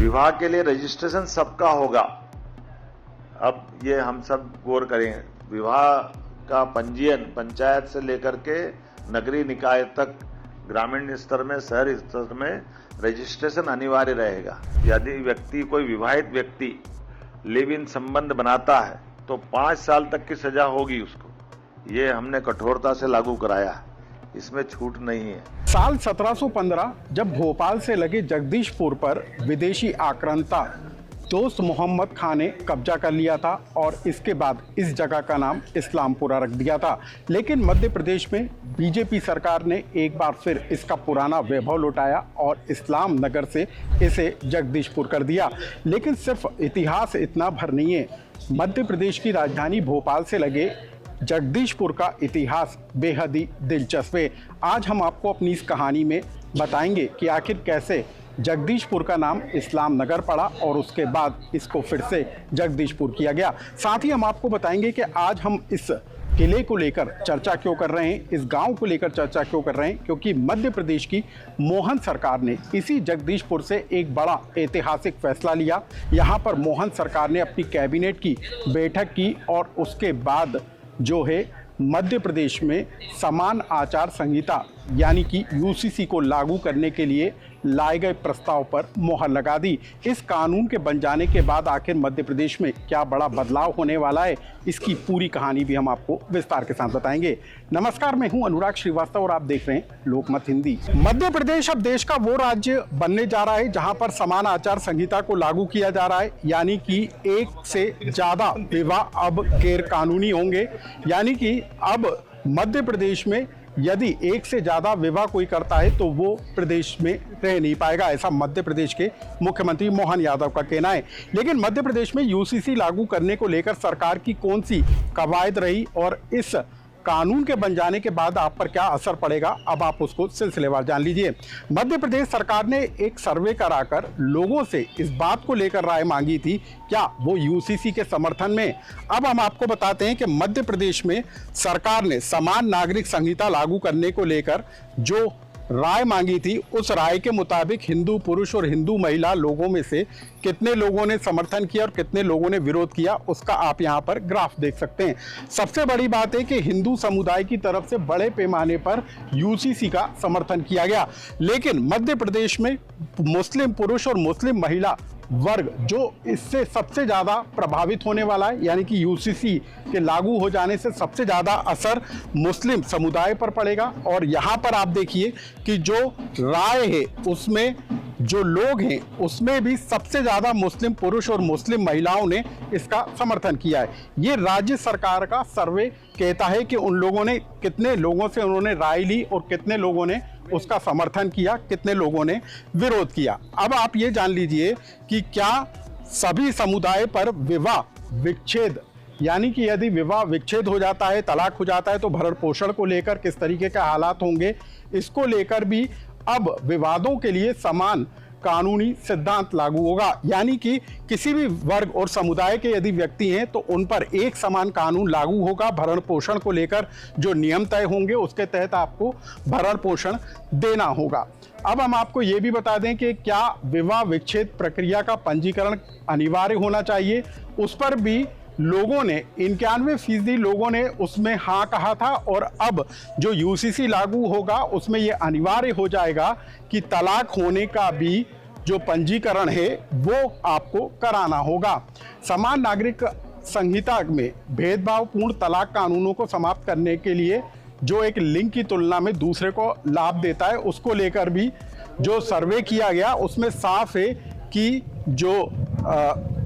विवाह के लिए रजिस्ट्रेशन सबका होगा। अब ये हम सब गौर करें, विवाह का पंजीयन पंचायत से लेकर के नगरीय निकाय तक, ग्रामीण स्तर में, शहरी स्तर में रजिस्ट्रेशन अनिवार्य रहेगा। यदि व्यक्ति, कोई विवाहित व्यक्ति लिव इन संबंध बनाता है तो 5 साल तक की सजा होगी उसको। ये हमने कठोरता से लागू कराया है, इसमें छूट नहीं है। साल 1715 जब भोपाल से लगे जगदीशपुर पर विदेशी आक्रांता दोस्त मोहम्मद खान ने कब्जा कर लिया था और इसके बाद इस जगह का नाम इस्लामपुरा रख दिया था। लेकिन मध्य प्रदेश में बीजेपी सरकार ने एक बार फिर इसका पुराना वैभव लौटाया और इस्लाम नगर से इसे जगदीशपुर कर दिया। लेकिन सिर्फ इतिहास इतना भर नहीं है, मध्य प्रदेश की राजधानी भोपाल से लगे जगदीशपुर का इतिहास बेहद ही दिलचस्प है। आज हम आपको अपनी इस कहानी में बताएंगे कि आखिर कैसे जगदीशपुर का नाम इस्लाम नगर पड़ा और उसके बाद इसको फिर से जगदीशपुर किया गया। साथ ही हम आपको बताएंगे कि आज हम इस किले को लेकर चर्चा क्यों कर रहे हैं, इस गांव को लेकर चर्चा क्यों कर रहे हैं, क्योंकि मध्य प्रदेश की मोहन सरकार ने इसी जगदीशपुर से एक बड़ा ऐतिहासिक फैसला लिया। यहां पर मोहन सरकार ने अपनी कैबिनेट की बैठक की और उसके बाद जो है मध्य प्रदेश में समान आचार संहिता यानी कि यूसीसी को लागू करने के लिए लाए गए प्रस्ताव पर मोहर लगा दी। इस कानून के बन जाने के बाद आखिर मध्य प्रदेश में क्या बड़ा बदलाव होने वाला है, इसकी पूरी कहानी भी हम आपको विस्तार के साथ बताएंगे। नमस्कार, मैं हूं अनुराग श्रीवास्तव और आप देख रहे हैं लोकमत हिंदी। मध्य प्रदेश अब देश का वो राज्य बनने जा रहा है जहां पर समान आचार संहिता को लागू किया जा रहा है, यानी कि एक से ज्यादा विवाह अब गैर कानूनी होंगे। यानी कि अब मध्य प्रदेश में यदि एक से ज्यादा विवाह कोई करता है तो वो प्रदेश में रह नहीं पाएगा, ऐसा मध्य प्रदेश के मुख्यमंत्री मोहन यादव का कहना है। लेकिन मध्य प्रदेश में यूसीसी लागू करने को लेकर सरकार की कौन सी कवायद रही और इस कानून के बन जाने के बाद आप पर क्या असर पड़ेगा, अब आप उसको सिलसिलेवार जान लीजिए। मध्य प्रदेश सरकार ने एक सर्वे कराकर लोगों से इस बात को लेकर राय मांगी थी, क्या वो यूसीसी के समर्थन में। अब हम आपको बताते हैं कि मध्य प्रदेश में सरकार ने समान नागरिक संहिता लागू करने को लेकर जो राय मांगी थी, उस राय के मुताबिक हिंदू पुरुष और हिंदू महिला लोगों में से कितने लोगों ने समर्थन किया और कितने लोगों ने विरोध किया, उसका आप यहां पर ग्राफ देख सकते हैं। सबसे बड़ी बात है कि हिंदू समुदाय की तरफ से बड़े पैमाने पर यूसीसी का समर्थन किया गया। लेकिन मध्य प्रदेश में मुस्लिम पुरुष और मुस्लिम महिला वर्ग जो इससे सबसे ज्यादा प्रभावित होने वाला है, यानी कि यूसीसी के लागू हो जाने से सबसे ज्यादा असर मुस्लिम समुदाय पर पड़ेगा। और यहां पर आप देखिए कि जो राय है उसमें जो लोग हैं उसमें भी सबसे ज्यादा मुस्लिम पुरुष और मुस्लिम महिलाओं ने इसका समर्थन किया है। ये राज्य सरकार का सर्वे कहता है कि उन लोगों ने, कितने लोगों से उन्होंने राय ली और कितने लोगों ने उसका समर्थन किया, कितने लोगों ने विरोध किया। अब आप ये जान लीजिए कि क्या सभी समुदाय पर विवाह विच्छेद, यानी कि यदि विवाह विच्छेद हो जाता है, तलाक हो जाता है, तो भरण पोषण को लेकर किस तरीके के हालात होंगे, इसको लेकर भी अब विवादों के लिए समान कानूनी सिद्धांत लागू होगा। यानी कि किसी भी वर्ग और समुदाय के यदि व्यक्ति हैं तो उन पर एक समान कानून लागू होगा। भरण पोषण को लेकर जो नियम तय होंगे उसके तहत आपको भरण पोषण देना होगा। अब हम आपको ये भी बता दें कि क्या विवाह विच्छेद प्रक्रिया का पंजीकरण अनिवार्य होना चाहिए, उस पर भी लोगों ने 91% लोगों ने उसमें हाँ कहा था। और अब जो यूसीसी लागू होगा उसमें यह अनिवार्य हो जाएगा कि तलाक होने का भी जो पंजीकरण है वो आपको कराना होगा। समान नागरिक संहिता में भेदभावपूर्ण तलाक कानूनों को समाप्त करने के लिए जो एक लिंग की तुलना में दूसरे को लाभ देता है, उसको लेकर भी जो सर्वे किया गया उसमें साफ है कि जो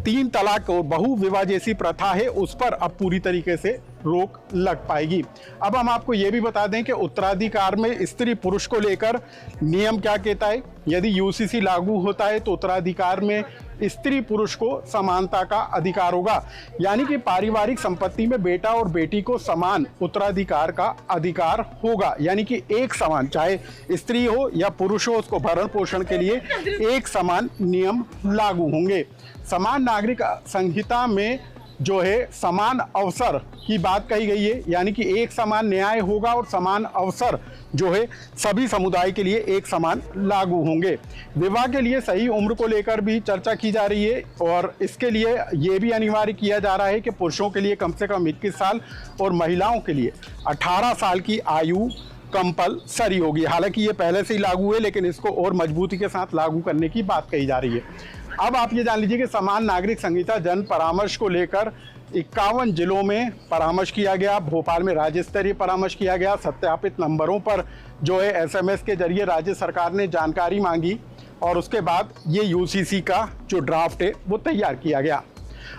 3 तलाक और बहु विवाह जैसी प्रथा है उस पर अब पूरी तरीके से रोक लग पाएगी। अब हम आपको ये भी बता दें कि उत्तराधिकार में स्त्री पुरुष को लेकर नियम क्या कहता है। यदि यूसीसी लागू होता है तो उत्तराधिकार में स्त्री पुरुष को समानता का अधिकार होगा, यानी कि पारिवारिक संपत्ति में बेटा और बेटी को समान उत्तराधिकार का अधिकार होगा। यानी कि एक समान, चाहे स्त्री हो या पुरुष हो, उसको भरण पोषण के लिए एक समान नियम लागू होंगे। समान नागरिक संहिता में जो है समान अवसर की बात कही गई है, यानी कि एक समान न्याय होगा और समान अवसर जो है सभी समुदाय के लिए एक समान लागू होंगे। विवाह के लिए सही उम्र को लेकर भी चर्चा की जा रही है और इसके लिए ये भी अनिवार्य किया जा रहा है कि पुरुषों के लिए कम से कम 21 साल और महिलाओं के लिए 18 साल की आयु कंपलसरी होगी। हालांकि ये पहले से ही लागू है, लेकिन इसको और मजबूती के साथ लागू करने की बात कही जा रही है। अब आप ये जान लीजिए कि समान नागरिक संहिता जन परामर्श को लेकर 51 जिलों में परामर्श किया गया। भोपाल में राज्य स्तरीय परामर्श किया गया। सत्यापित नंबरों पर जो है SMS के जरिए राज्य सरकार ने जानकारी मांगी और उसके बाद ये UCC का जो ड्राफ्ट है वो तैयार किया गया।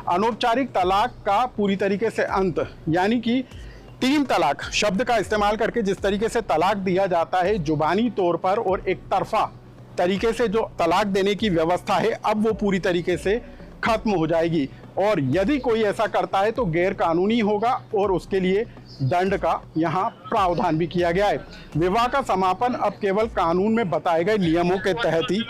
अनौपचारिक तलाक का पूरी तरीके से अंत, यानी कि 3 तलाक शब्द का इस्तेमाल करके जिस तरीके से तलाक दिया जाता है जुबानी तौर पर और एक तरफा तरीके से जो तलाक देने की व्यवस्था है, अब वो पूरी तरीके से खत्म हो जाएगी और यदि कोई ऐसा करता है तो गैर कानूनी होगा और उसके लिए दंड का यहाँ प्रावधान भी किया गया है। विवाह का समापन अब केवल कानून में बताए गए नियमों के तहत ही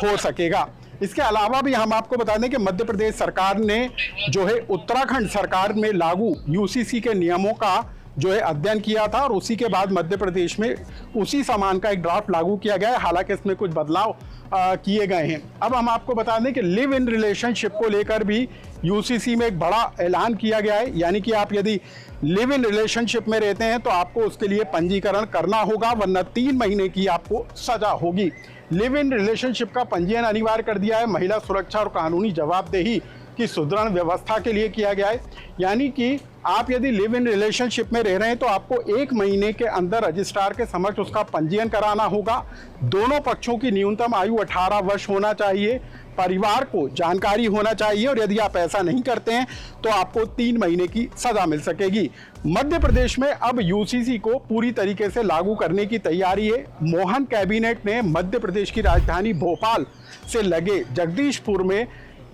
हो सकेगा। इसके अलावा भी हम आपको बता दें कि मध्य प्रदेश सरकार ने जो है उत्तराखंड सरकार में लागू UCC के नियमों का जो है अध्ययन किया था और उसी के बाद मध्य प्रदेश में उसी समान का एक ड्राफ्ट लागू किया गया है। हालांकि इसमें कुछ बदलाव किए गए हैं। अब हम आपको बता दें कि लिव इन रिलेशनशिप को लेकर भी UCC में एक बड़ा ऐलान किया गया है, यानी कि आप यदि लिव इन रिलेशनशिप में रहते हैं तो आपको उसके लिए पंजीकरण करना होगा, वरना 3 महीने की आपको सजा होगी। लिव इन रिलेशनशिप का पंजीयन अनिवार्य कर दिया है। महिला सुरक्षा और कानूनी जवाबदेही की सुदृढ़ व्यवस्था के लिए किया गया है, यानी कि आप यदि लिव इन रिलेशनशिप में रह रहे हैं तो आपको 1 महीने के अंदर रजिस्ट्रार के समक्ष उसका पंजीयन कराना होगा। दोनों पक्षों की न्यूनतम आयु 18 वर्ष होना चाहिए। परिवार को जानकारी होना चाहिए और यदि आप ऐसा नहीं करते हैं तो आपको 3 महीने की सजा मिल सकेगी। मध्य प्रदेश में अब UCC को पूरी तरीके से लागू करने की तैयारी है। मोहन कैबिनेट ने मध्य प्रदेश की राजधानी भोपाल से लगे जगदीशपुर में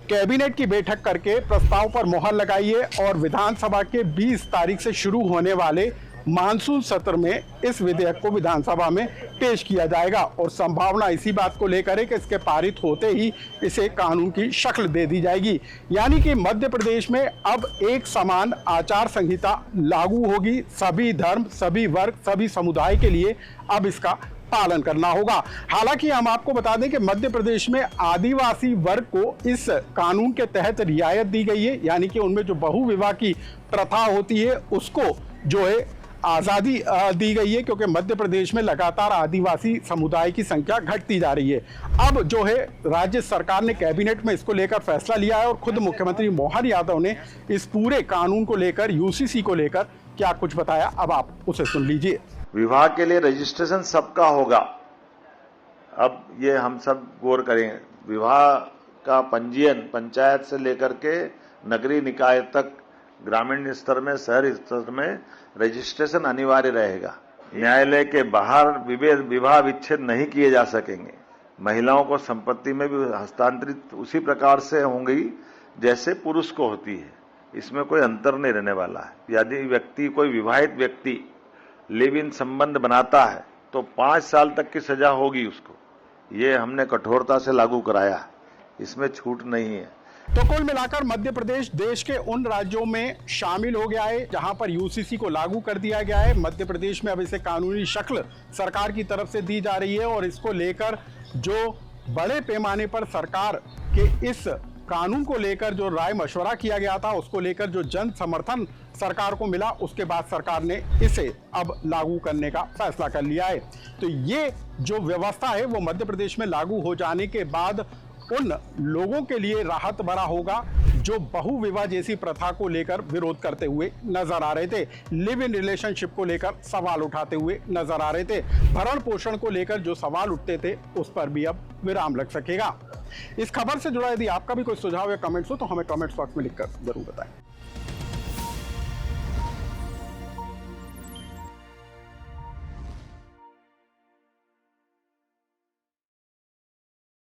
कैबिनेट की बैठक करके प्रस्ताव पर मोहर लगाई है और विधानसभा के 20 तारीख से शुरू होने वाले मानसून सत्र में इस विधेयक को विधानसभा में पेश किया जाएगा और संभावना इसी बात को लेकर है कि इसके पारित होते ही इसे कानून की शक्ल दे दी जाएगी। यानी कि मध्य प्रदेश में अब एक समान आचार संहिता लागू होगी। सभी धर्म, सभी वर्ग, सभी समुदाय के लिए अब इसका पालन करना होगा। हालांकि हम आपको बता दें कि मध्य प्रदेश में आदिवासी वर्ग को इस कानून के तहत रियायत दी गई है, यानी कि उनमें जो बहुविवाह की प्रथा होती है उसको जो है आज़ादी दी गई है, क्योंकि मध्य प्रदेश में लगातार आदिवासी समुदाय की संख्या घटती जा रही है। अब जो है राज्य सरकार ने कैबिनेट में इसको लेकर फैसला लिया है और खुद मुख्यमंत्री मोहन यादव ने इस पूरे कानून को लेकर, UCC को लेकर क्या कुछ बताया, अब आप उसे सुन लीजिए। विवाह के लिए रजिस्ट्रेशन सबका होगा। अब ये हम सब गौर करें, विवाह का पंजीयन पंचायत से लेकर के नगरीय निकाय तक, ग्रामीण स्तर में, शहरी स्तर में रजिस्ट्रेशन अनिवार्य रहेगा। न्यायालय के बाहर विवाह विच्छेद नहीं किए जा सकेंगे। महिलाओं को संपत्ति में भी हस्तांतरित उसी प्रकार से होंगी जैसे पुरुष को होती है। इसमें कोई अंतर नहीं रहने वाला है। यदि कोई विवाहित व्यक्ति लिव इन संबंध बनाता है तो 5 साल तक की सजा होगी उसको। ये हमने कठोरता से लागू कराया है, इसमें छूट नहीं है। तो कुल मिलाकर मध्य प्रदेश देश के उन राज्यों में शामिल हो गया है जहां पर UCC को लागू कर दिया गया है। मध्य प्रदेश में अब इसे कानूनी शक्ल सरकार की तरफ से दी जा रही है और इसको लेकर जो बड़े पैमाने पर सरकार के इस कानून को लेकर जो राय मशवरा किया गया था, उसको लेकर जो जन समर्थन सरकार को मिला, उसके बाद सरकार ने इसे अब लागू करने का फैसला कर लिया है। तो ये जो व्यवस्था है वो मध्य प्रदेश में लागू हो जाने के बाद उन लोगों के लिए राहत भरा होगा जो बहुविवाह जैसी प्रथा को लेकर विरोध करते हुए नजर आ रहे थे, लिव इन रिलेशनशिप को लेकर सवाल उठाते हुए नजर आ रहे थे, भरण पोषण को लेकर जो सवाल उठते थे उस पर भी अब विराम लग सकेगा। इस खबर से जुड़ा यदि आपका भी कोई सुझाव या कमेंट्स हो तो हमें कमेंट्स बॉक्स में लिखकर जरूर बताएं।